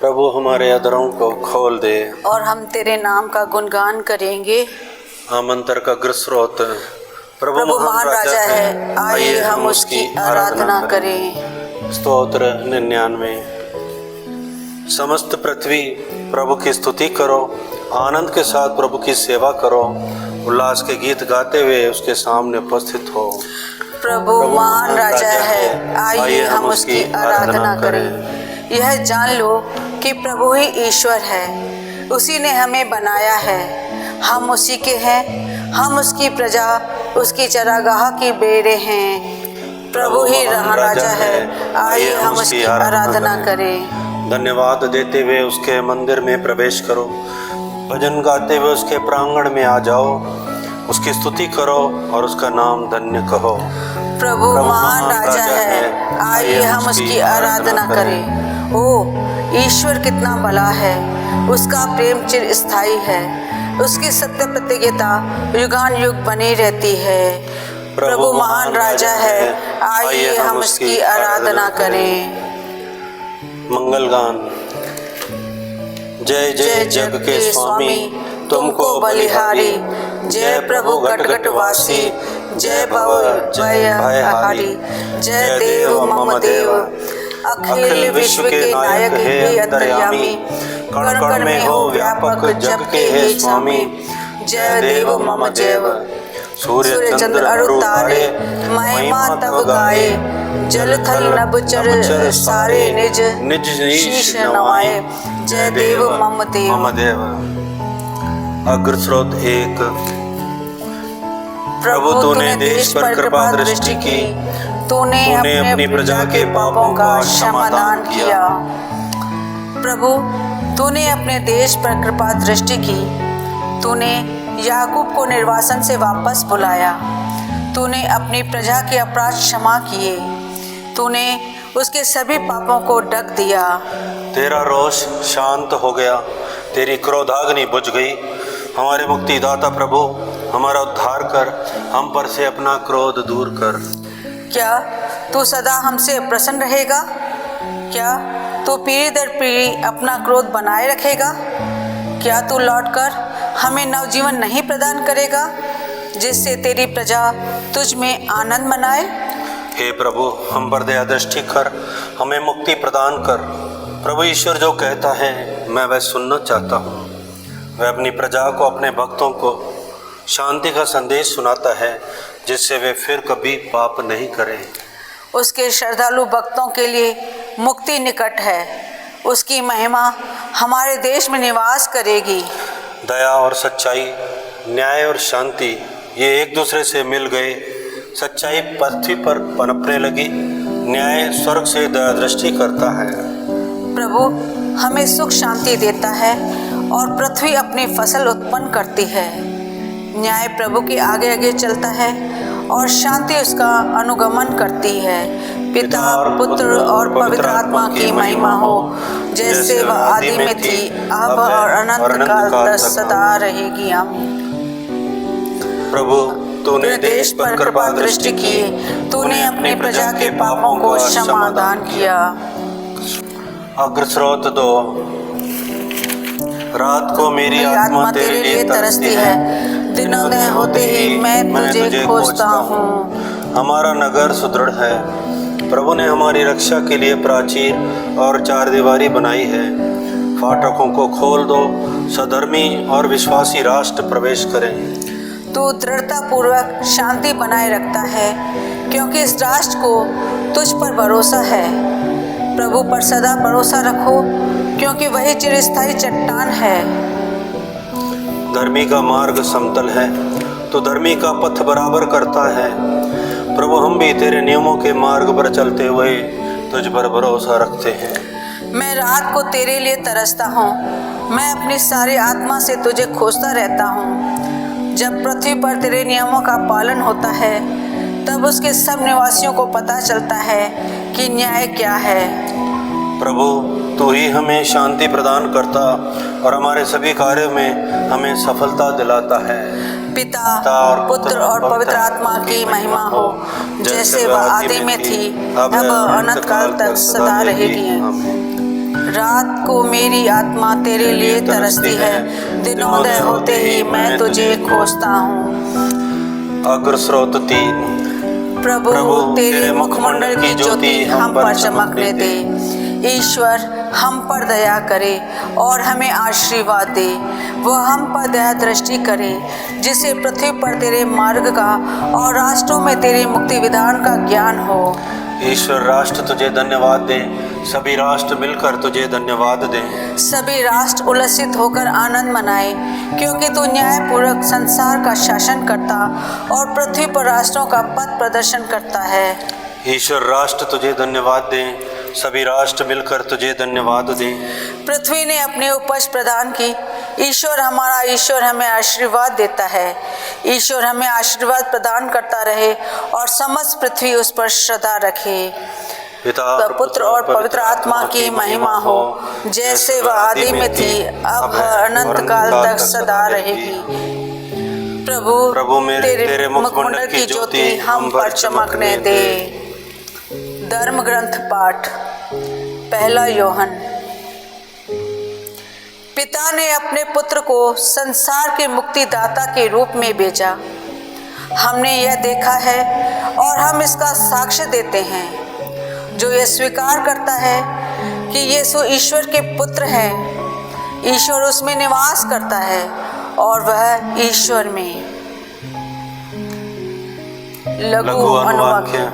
प्रभु हमारे अधरों को खोल दे और हम तेरे नाम का गुणगान करेंगे। आमंत्र का अग्र स्रोत प्रभु महान राजा है, आइए हम उसकी आराधना करें। स्तोत्र 99। समस्त पृथ्वी प्रभु की स्तुति करो, आनंद के साथ प्रभु की सेवा करो, उल्लास के गीत गाते हुए उसके सामने उपस्थित हो। प्रभु महान राजा है, आइए हम उसकी आराधना करें। यह जान लो कि प्रभु ही ईश्वर है, उसी ने हमें बनाया है, हम उसी के हैं, हम उसकी प्रजा, उसकी चरागाह की बेड़े हैं। प्रभु ही राजा है, आइए हम उसकी आराधना करें। धन्यवाद देते हुए उसके मंदिर में प्रवेश करो, भजन गाते हुए उसके प्रांगण में आ जाओ, उसकी स्तुति करो और उसका नाम धन्य कहो। प्रभु महान राजा है, आइए हम उसकी आराधना करें। ओ ईश्वर कितना भला है, उसका प्रेम चिरस्थायी है, उसकी सत्य प्रतिज्ञता युगान युग बनी रहती है। प्रभु महान राजा है, आइए हम उसकी आराधना करें। मंगल गान। जय जय जग के स्वामी तुमको बलिहारी, जय प्रभु घट घट वासी, जय भव जय भयहारी, जय देव मम देव, अखिल विश्व के नायक हे अंतर्यामी, कण कण में हो व्यापक जग के हे स्वामी, जय देव मम जैव। सूर्य चंद्र अरु तारे महिमा तब गाए, जल थल नभ चर सारे निज निज शीश नवाए, जय देव मम देव। अग्र स्रोत 1। प्रभु तूने देश पर कृपा दृष्टि की, तूने अपनी प्रजा के पापों का क्षमादान किया। प्रभु तूने अपने देश पर कृपा दृष्टि की, तूने याकूब को निर्वासन से वापस बुलाया, तूने अपनी प्रजा के अपराध क्षमा किए, तूने उसके सभी पापों को ढक दिया। तेरा रोष शांत हो गया, तेरी क्रोधाग्नि बुझ गई। हमारे मुक्तिदाता प्रभु हमारा उद्धार कर, हम पर से अपना क्रोध दूर कर। क्या तू सदा हमसे प्रसन्न रहेगा? क्या तू पीढ़ी दर पीढ़ी अपना क्रोध बनाए रखेगा? क्या तू लौटकर हमें नवजीवन नहीं प्रदान करेगा, जिससे तेरी प्रजा तुझ में आनंद मनाए? हे प्रभु हम पर दया दृष्टि कर, हमें मुक्ति प्रदान कर। प्रभु ईश्वर जो कहता है मैं वह सुनना चाहता हूँ। वह अपनी प्रजा को, अपने भक्तों को शांति का संदेश सुनाता है, जिससे वे फिर कभी पाप नहीं करें। उसके श्रद्धालु भक्तों के लिए मुक्ति निकट है, उसकी महिमा हमारे देश में निवास करेगी। दया और सच्चाई, न्याय और शांति ये एक दूसरे से मिल गए। सच्चाई पृथ्वी पर पनपने लगी, न्याय स्वर्ग से दया दृष्टि करता है। प्रभु हमें सुख शांति देता है और पृथ्वी अपनी फसल उत्पन्न करती है। न्याय प्रभु के आगे आगे चलता है और शांति उसका अनुगमन करती है। पिता, पुत्र और पवित्र आत्मा की महिमा हो, जैसे वह आदि में थी, अब और अनंत काल तक सदा रहेगी। आमीन। प्रभु तूने देश पर कृपा दृष्टि की, तूने अपनी प्रजा के पापों को क्षमादान किया। अग्र स्रोत 2। रात को मेरी आत्मा तेरे लिए तरसती है, दिनोदय होते ही मैं तुझे खोजता हूँ। हमारा नगर सुदृढ़ है, प्रभु ने हमारी रक्षा के लिए प्राचीर और चारदीवारी बनाई है। फाटकों को खोल दो, सधर्मी और विश्वासी राष्ट्र प्रवेश करें। तू दृढ़ता पूर्वक शांति बनाए रखता है, क्योंकि इस राष्ट्र को तुझ पर भरोसा है। प्रभु पर सदा भरोसा रखो, क्योंकि वही चिरस्थायी चट्टान है। धर्मी का मार्ग समतल है, तो धर्मी का पथ बराबर करता है। प्रभु हम भी तेरे नियमों के मार्ग पर चलते हुए तुझ पर भरोसा रखते हैं। मैं रात को तेरे लिए तरसता हूँ, मैं अपनी सारी आत्मा से तुझे खोजता रहता हूँ। जब पृथ्वी पर तेरे नियमों का पालन होता है, तब उसके सब निवासियों को पता चलता है कि न्याय क्या है। प्रभु तू ही हमें शांति प्रदान करता और हमारे सभी कार्यों में हमें सफलता दिलाता है। पिता, पुत्र और पवित्र आत्मा की महिमा हो, जैसे वह आदि में थी, अब अनंत काल तक सदा रहेगी। रात को मेरी आत्मा तेरे लिए तरसती है, दिनोदय होते ही मैं तुझे खोजता हूँ। अग्रस्रोत 3। प्रभु तेरे मुखमंडल की ज्योति हम पर चमकने दे। ईश्वर हम पर दया करे और हमें आशीर्वाद दे। वह हम पर दया दृष्टि करे, जिसे पृथ्वी पर तेरे मार्ग का और राष्ट्रों में तेरे मुक्ति विधान का ज्ञान हो। ईश्वर राष्ट्र तुझे धन्यवाद दे, सभी राष्ट्र मिलकर तुझे धन्यवाद दे। सभी राष्ट्र उल्लसित होकर आनंद मनाए, क्योंकि तू न्यायपूर्वक संसार का शासन करता और पृथ्वी पर राष्ट्रों का पथ प्रदर्शन करता है। ईश्वर राष्ट्र तुझे धन्यवाद दे, सभी राष्ट्र मिलकर तुझे धन्यवाद दे। पृथ्वी ने अपनी उपज प्रदान की। ईश्वर हमारा ईश्वर हमें आशीर्वाद देता है। ईश्वर हमें आशीर्वाद प्रदान करता रहे और समस्त पृथ्वी उस पर श्रद्धा रखे। पिता, पुत्र और पवित्र आत्मा की महिमा हो, जैसे वह आदि में थी, अब अनंत काल तक सदा रहेगी। प्रभु तेरे मुखमंडल की ज्योति हम पर चमकने दे। धर्म ग्रंथ पाठ। पहला यूहन्ना। पिता ने अपने पुत्र को संसार के मुक्तिदाता के रूप में भेजा। हमने यह देखा है और हम इसका साक्ष्य देते हैं। जो यह स्वीकार करता है कि यीशु ईश्वर के पुत्र है, ईश्वर उसमें निवास करता है और वह ईश्वर में। लघु अनुवाक्य।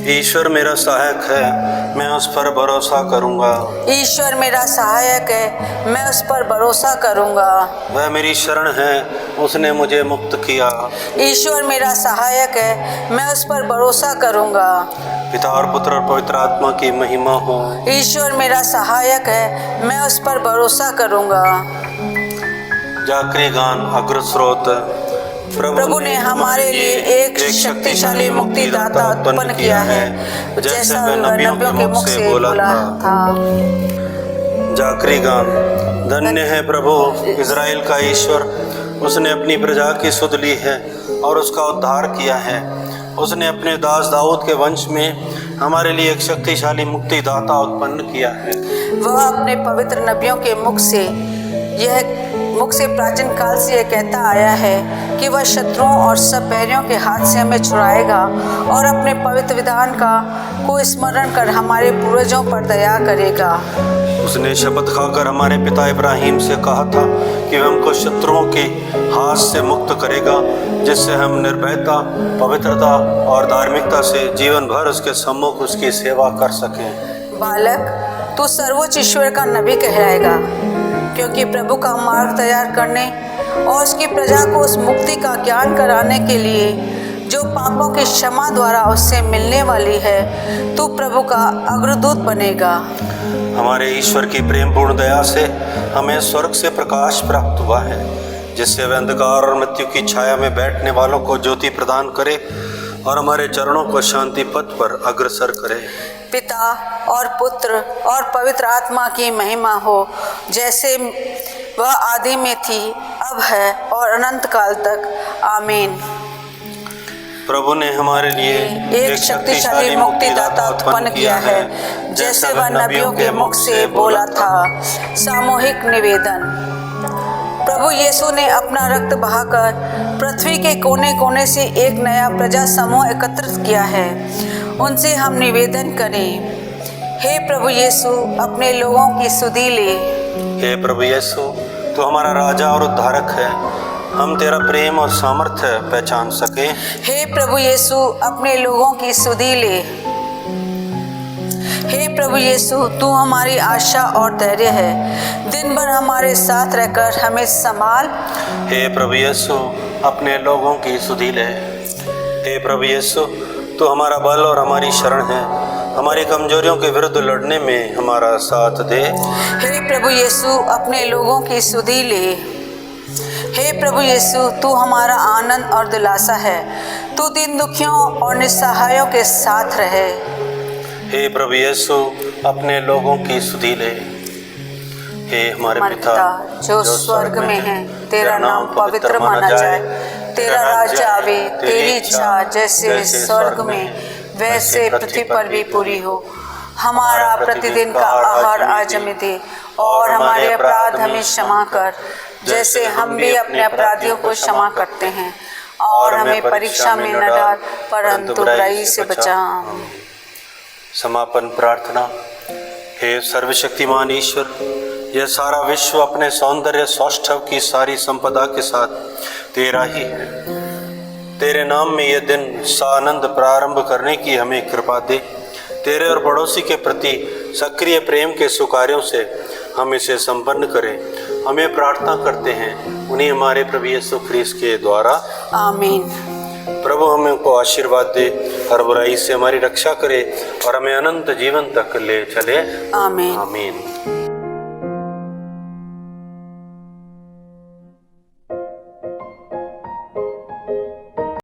ईश्वर मेरा सहायक है, मैं उस पर भरोसा करूंगा। ईश्वर मेरा सहायक है, मैं उस पर भरोसा करूंगा। वह मेरी शरण है, उसने मुझे मुक्त किया। ईश्वर मेरा सहायक है, मैं उस पर भरोसा करूंगा। पिता और पुत्र और पवित्र आत्मा की महिमा हो। ईश्वर मेरा सहायक है, मैं उस पर भरोसा करूंगा। जाकरी गान। अग्रस्रोत। प्रभु ने हमारे लिए एक शक्तिशाली मुक्तिदाता उत्पन्न किया है, जैसा वह नबियों के मुख से बोला था। जाकरी गान। धन्य है प्रभु इज़राइल का ईश्वर, उसने अपनी प्रजा की सुध ली है और उसका उद्धार किया है। उसने अपने दास दाऊद के वंश में हमारे लिए एक शक्तिशाली मुक्तिदाता उत्पन्न किया है। वह अपने पवित्र नबियों के मुख से प्राचीन काल से यह कहता आया है कि वह शत्रुओं और सब बैरियों के हाथ से हमें छुड़ाएगा और अपने पवित्र विधान को स्मरण कर हमारे पूर्वजों पर दया करेगा। उसने शपथ खाकर हमारे पिता इब्राहिम से कहा था कि वह हमको शत्रुओं के हाथ से मुक्त करेगा, जिससे हम निर्भयता, पवित्रता और धार्मिकता से जीवन भर उसके सम्मुख उसकी सेवा कर सकें। बालक, तू सर्वोच्च ईश्वर का नबी कहलाएगा, क्योंकि प्रभु का मार्ग तैयार करने और उसकी प्रजा को उस मुक्ति का ज्ञान कराने के लिए जो पापों की क्षमा द्वारा उससे मिलने वाली है, तू प्रभु का अग्रदूत बनेगा। हमारे ईश्वर की प्रेमपूर्ण दया से हमें स्वर्ग से प्रकाश प्राप्त हुआ है, जिससे वह अंधकार और मृत्यु की छाया में बैठने वालों को ज्योति प्रदान करे और हमारे चरणों को शांति पथ पर अग्रसर करे। पिता और पुत्र और पवित्र आत्मा की महिमा हो, जैसे वह आदि में थी, अब है और अनंत काल तक। आमीन। प्रभु ने हमारे लिए एक शक्तिशाली मुक्तिदाता उत्पन्न किया है, जैसे वह नबियों के मुख से बोला था। सामूहिक निवेदन। प्रभु यीशु ने अपना रक्त बहाकर पृथ्वी के कोने कोने से एक नया प्रजा समूह एकत्रित किया है। उनसे हम निवेदन करें, हे प्रभु यीशु, अपने लोगों की सुधि ले। हे प्रभु यीशु, तू हमारा राजा और उद्धारक है, हम तेरा प्रेम और सामर्थ्य पहचान सके। हे प्रभु यीशु, अपने लोगों की सुधि ले। हे प्रभु यीशु, तू हमारी आशा और धैर्य है, दिन भर हमारे साथ रहकर हमें संभाल। हे प्रभु यीशु, अपने लोगों की सुधि ले। हे प्रभु यीशु, तू हमारा बल और हमारी शरण है, हमारी कमजोरियों के विरुद्ध लड़ने में हमारा साथ दे। हे प्रभु यीशु, अपने लोगों की सुधि ले। हे प्रभु यीशु, तू हमारा आनंद और दिलासा है, तू दीन दुखियों और निस्सहायों के साथ रहे। हे प्रभु यीशु, अपने लोगों की सुधि ले। हे हमारे पिता जो स्वर्ग में है, तेरा नाम पवित्र माना जाए, तेरा राज्य आवे, तेरी इच्छा जैसे स्वर्ग में वैसे पृथ्वी पर भी पूरी हो। हमारा प्रतिदिन का आहार आज हमें दे, और हमारे अपराध हमें क्षमा कर, जैसे हम भी अपने अपराधियों को क्षमा करते हैं, और हमें परीक्षा में न डाल, परंतु बुराई से बचा। समापन प्रार्थना। हे सर्वशक्तिमान ईश्वर, यह सारा विश्व अपने सौंदर्य सौष्ठव की सारी संपदा के साथ तेरा ही है। तेरे नाम में यह दिन सानंद प्रारंभ करने की हमें कृपा दे। तेरे और पड़ोसी के प्रति सक्रिय प्रेम के सुकार्यों से हम इसे संपन्न करें। हमें प्रार्थना करते हैं उन्हीं हमारे प्रभु यीशु ख्रीस्त के द्वारा, आमीन। प्रभु हमें को आशीर्वाद दे, हर बुराई से हमारी रक्षा करे और हमें अनंत जीवन तक ले चले, आमीन। आमीन।